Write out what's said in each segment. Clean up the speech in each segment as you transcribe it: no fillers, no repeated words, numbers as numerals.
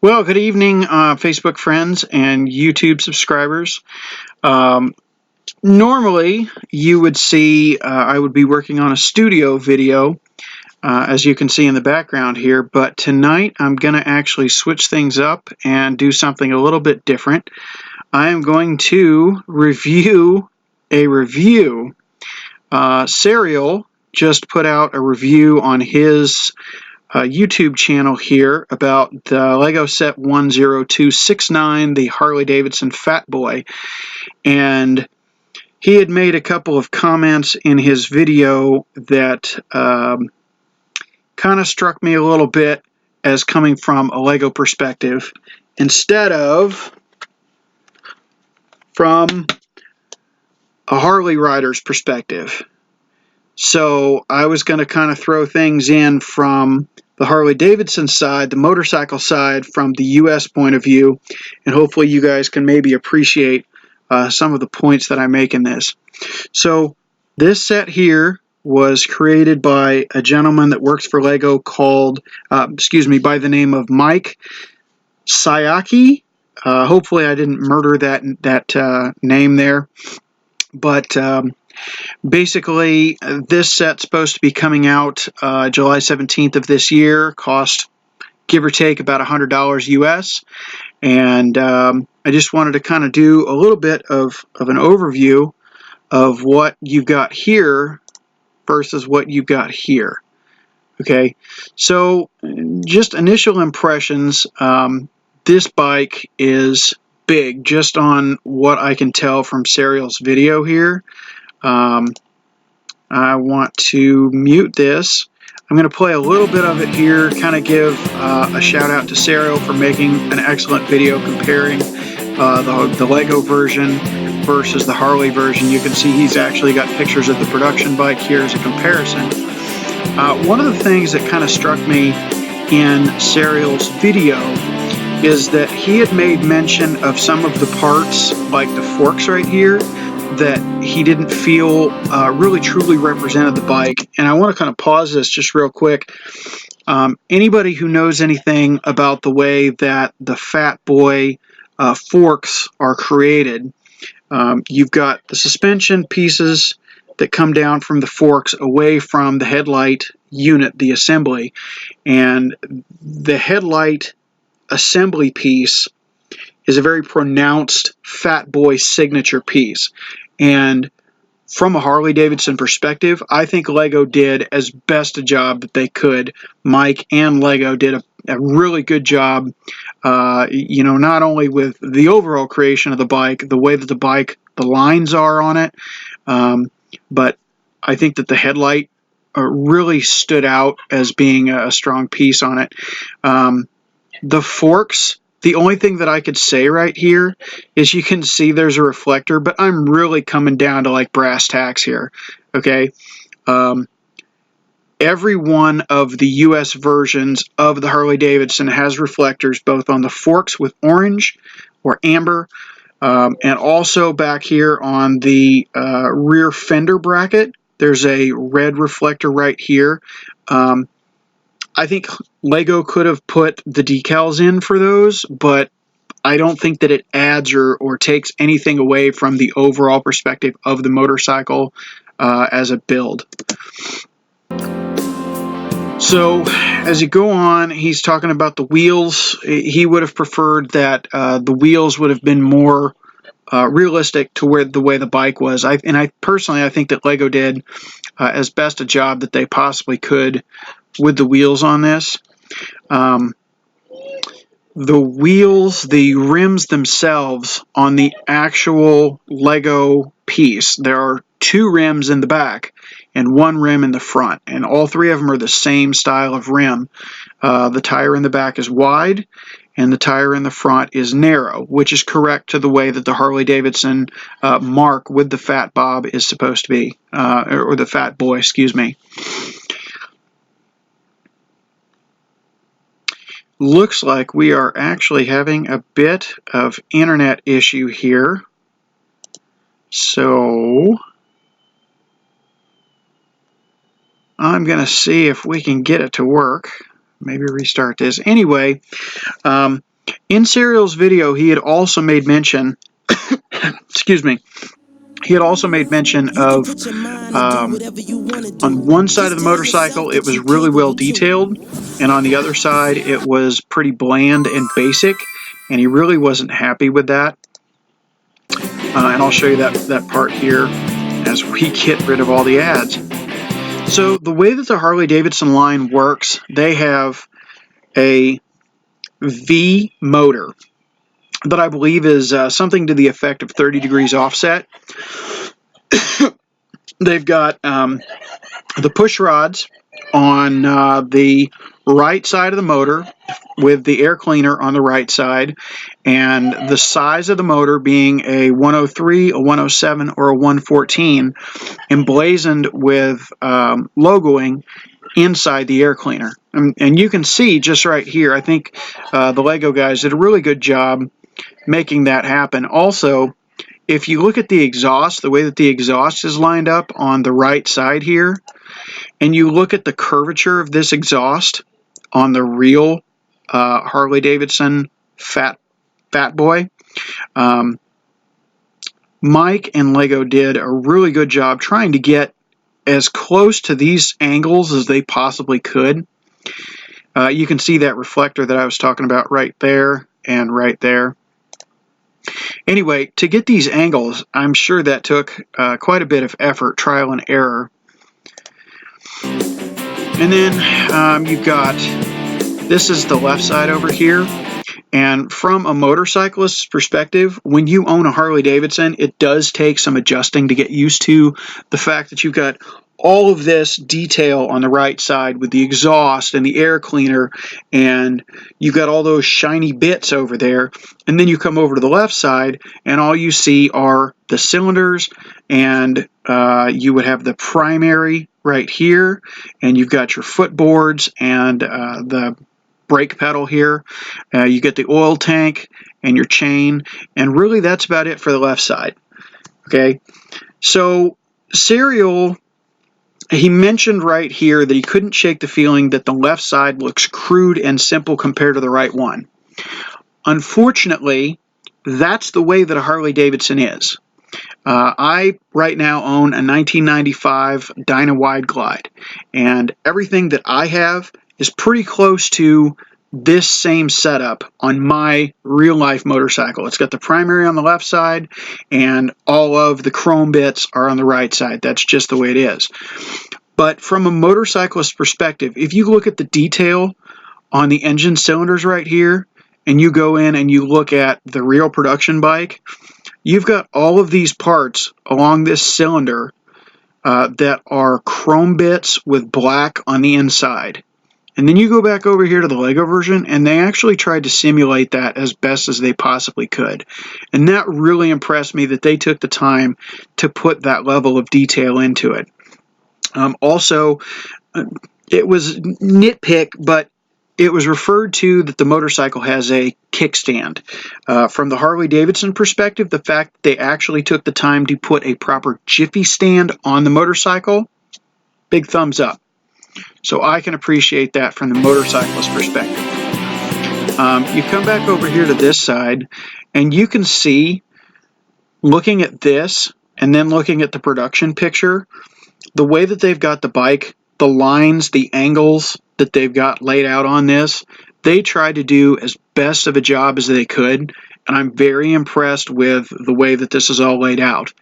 Well, good evening, Facebook friends and YouTube subscribers. Um, Normally, you would see I would be working on a studio video, as you can see in the background here, but tonight I'm going to actually switch things up and do something a little bit different. I am going to review a review. Sariel just put out a review on his YouTube channel here about the Lego set 10269, the Harley Davidson Fat Boy, and he had made a couple of comments in his video that kind of struck me a little bit as coming from a Lego perspective instead of from a Harley rider's perspective. So I was going to kind of throw things in from the Harley Davidson side, the motorcycle side, from the U.S. point of view, and hopefully you guys can maybe appreciate some of the points that I make in this. So this set here was created by a gentleman that works for Lego called, by the name of Mike Sayaki. Hopefully I didn't murder that name there, but basically, this set's supposed to be coming out July 17th of this year. Cost, give or take, about $100 US. And I just wanted to kind of do a little bit of an overview of what you've got here versus what you've got here. Okay, so just initial impressions. This bike is big, just on what I can tell from Sariel's video here. I want to mute this. I'm going to play a little bit of it here, kind of give a shout out to Sariel for making an excellent video comparing the Lego version versus the Harley version. You can see he's actually got pictures of the production bike here as a comparison. One of the things that kind of struck me in Sariel's video is that he had made mention of some of the parts, like the forks right here, that he didn't feel really truly represented the bike. And I want to kind of pause this just real quick. Anybody who knows anything about the way that the Fat Boy forks are created, you've got the suspension pieces that come down from the forks away from the headlight unit, the assembly. And the headlight assembly piece is a very pronounced Fat Boy signature piece. And from a Harley Davidson perspective, I think Lego did as best a job that they could. Mike and Lego did a really good job, not only with the overall creation of the bike, the way that the lines are on it, but I think that the headlight really stood out as being a strong piece on it. The forks, the only thing that I could say right here is you can see there's a reflector, but I'm really coming down to like brass tacks here, okay? Every one of the US versions of the Harley Davidson has reflectors, both on the forks with orange or amber, and also back here on the rear fender bracket, there's a red reflector right here. I think Lego could have put the decals in for those, but I don't think that it adds or takes anything away from the overall perspective of the motorcycle as a build. So as you go on, he's talking about the wheels. He would have preferred that the wheels would have been more realistic to the way the bike was. I personally think that Lego did as best a job that they possibly could with the wheels on this. The wheels, the rims themselves on the actual Lego piece, there are two rims in the back and one rim in the front, and all three of them are the same style of rim. The tire in the back is wide and the tire in the front is narrow, which is correct to the way that the Harley Davidson mark with the Fat Bob is supposed to be, or the Fat Boy, excuse me. Looks like we are actually having a bit of internet issue here. So I'm going to see if we can get it to work. Maybe restart this. Anyway, In Sariel's video, he had also made mention, excuse me, he had also made mention of on one side of the motorcycle, it was really well detailed, and on the other side, it was pretty bland and basic, and he really wasn't happy with that. And I'll show you that part here as we get rid of all the ads. So the way that the Harley Davidson line works, they have a V motor that I believe is something to the effect of 30 degrees offset. They've got the push rods on the right side of the motor with the air cleaner on the right side, and the size of the motor being a 103, a 107, or a 114, emblazoned with logoing inside the air cleaner. And you can see just right here, I think the Lego guys did a really good job making that happen. Also, if you look at the exhaust, the way that the exhaust is lined up on the right side here, and you look at the curvature of this exhaust on the real Harley Davidson Fat Boy, Mike and Lego did a really good job trying to get as close to these angles as they possibly could. You can see that reflector that I was talking about right there and right there. Anyway, to get these angles, I'm sure that took quite a bit of effort, trial and error. And then you've got, this is the left side over here. And from a motorcyclist's perspective, when you own a Harley Davidson, it does take some adjusting to get used to the fact that you've got all of this detail on the right side with the exhaust and the air cleaner, and you've got all those shiny bits over there. And then you come over to the left side, and all you see are the cylinders, and you would have the primary right here, and you've got your footboards and the brake pedal here. You get the oil tank and your chain, and really that's about it for the left side. Okay, so Sariel, he mentioned right here that he couldn't shake the feeling that the left side looks crude and simple compared to the right one. Unfortunately, that's the way that a Harley Davidson is. I right now own a 1995 Dyna Wide Glide, and everything that I have is pretty close to this same setup on my real life motorcycle. It's got the primary on the left side, and all of the chrome bits are on the right side. That's just the way it is. But from a motorcyclist perspective, if you look at the detail on the engine cylinders right here, and you go in and you look at the real production bike, you've got all of these parts along this cylinder that are chrome bits with black on the inside. And then you go back over here to the Lego version, and they actually tried to simulate that as best as they possibly could. And that really impressed me that they took the time to put that level of detail into it. Also, it was nitpick, but it was referred to that the motorcycle has a kickstand. From the Harley Davidson perspective, the fact that they actually took the time to put a proper jiffy stand on the motorcycle, big thumbs up. So I can appreciate that from the motorcyclist perspective. You come back over here to this side, and you can see, looking at this and then looking at the production picture, the way that they've got the bike, the lines, the angles that they've got laid out on this, they tried to do as best of a job as they could, and I'm very impressed with the way that this is all laid out.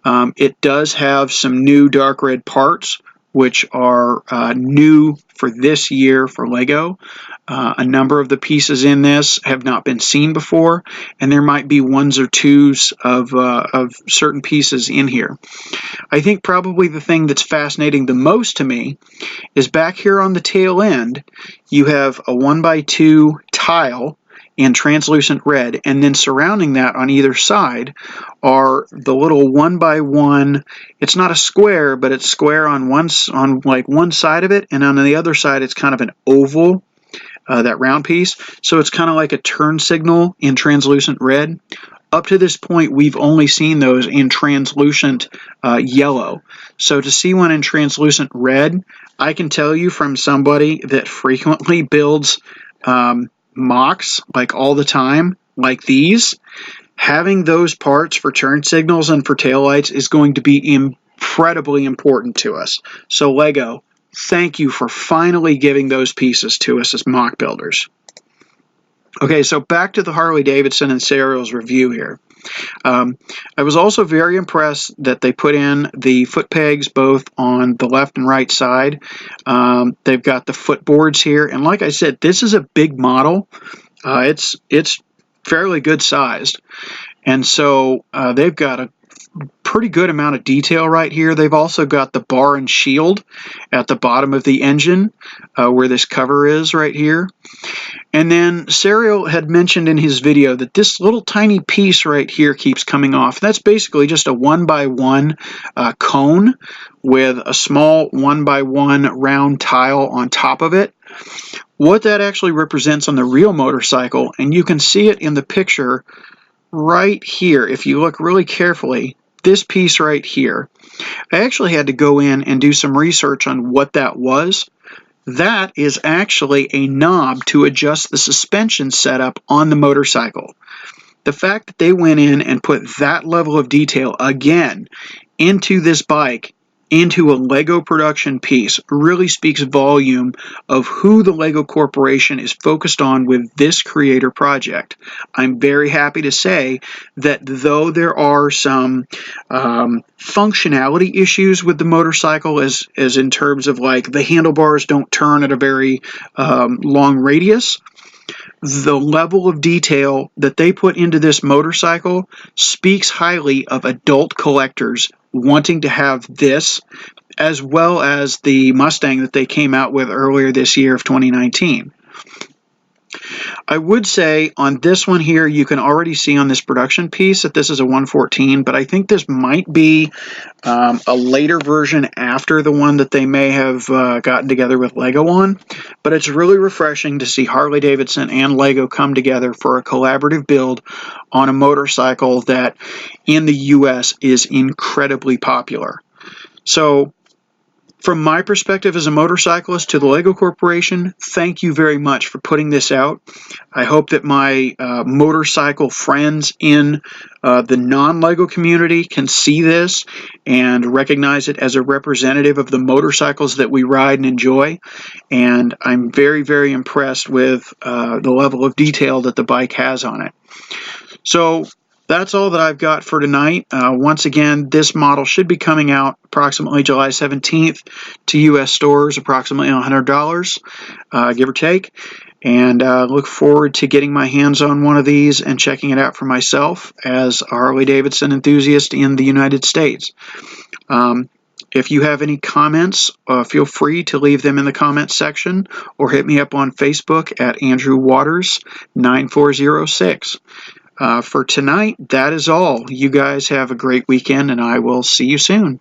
It does have some new dark red parts, which are new for this year for Lego. A number of the pieces in this have not been seen before, and there might be ones or twos of certain pieces in here. I think probably the thing that's fascinating the most to me is back here on the tail end, you have a 1x2 tile in translucent red, and then surrounding that on either side are the little 1x1. It's not a square, but it's square on one side of it, and on the other side it's kind of an oval, that round piece. So it's kind of like a turn signal in translucent red. Up to this point, we've only seen those in translucent yellow. So to see one in translucent red, I can tell you from somebody that frequently builds mocks like all the time, like these, having those parts for turn signals and for taillights is going to be incredibly important to us. So Lego, thank you for finally giving those pieces to us as mock builders. Okay, so back to the Harley Davidson and Sariel's review here. I was also very impressed that they put in the foot pegs both on the left and right side. They've got the footboards here, and like I said, this is a big model. It's fairly good sized, and so they've got a pretty good amount of detail right here. They've also got the bar and shield at the bottom of the engine where this cover is right here. And then Sariel had mentioned in his video that this little tiny piece right here keeps coming off. That's basically just a 1x1 cone with a small 1x1 round tile on top of it. What that actually represents on the real motorcycle, and you can see it in the picture right here if you look really carefully, this piece right here. I actually had to go in and do some research on what that was. That is actually a knob to adjust the suspension setup on the motorcycle. The fact that they went in and put that level of detail again into this bike, into a Lego production piece, really speaks volume of who the Lego Corporation is focused on with this creator project. I'm very happy to say that though there are some functionality issues with the motorcycle, as in terms of like the handlebars don't turn at a very long radius, the level of detail that they put into this motorcycle speaks highly of adult collectors wanting to have this, as well as the Mustang that they came out with earlier this year of 2019. I would say on this one here, you can already see on this production piece that this is a 114, but I think this might be a later version after the one that they may have gotten together with Lego on. But it's really refreshing to see Harley Davidson and Lego come together for a collaborative build on a motorcycle that in the US is incredibly popular. So from my perspective as a motorcyclist to the Lego Corporation, thank you very much for putting this out. I hope that my motorcycle friends in the non-Lego community can see this and recognize it as a representative of the motorcycles that we ride and enjoy. And I'm very, very impressed with the level of detail that the bike has on it. So that's all that I've got for tonight. Once again, this model should be coming out approximately July 17th to U.S. stores, approximately $100, give or take. And look forward to getting my hands on one of these and checking it out for myself as a Harley Davidson enthusiast in the United States. If you have any comments, feel free to leave them in the comments section or hit me up on Facebook at Andrew Waters 9406. For tonight, that is all. You guys have a great weekend, and I will see you soon.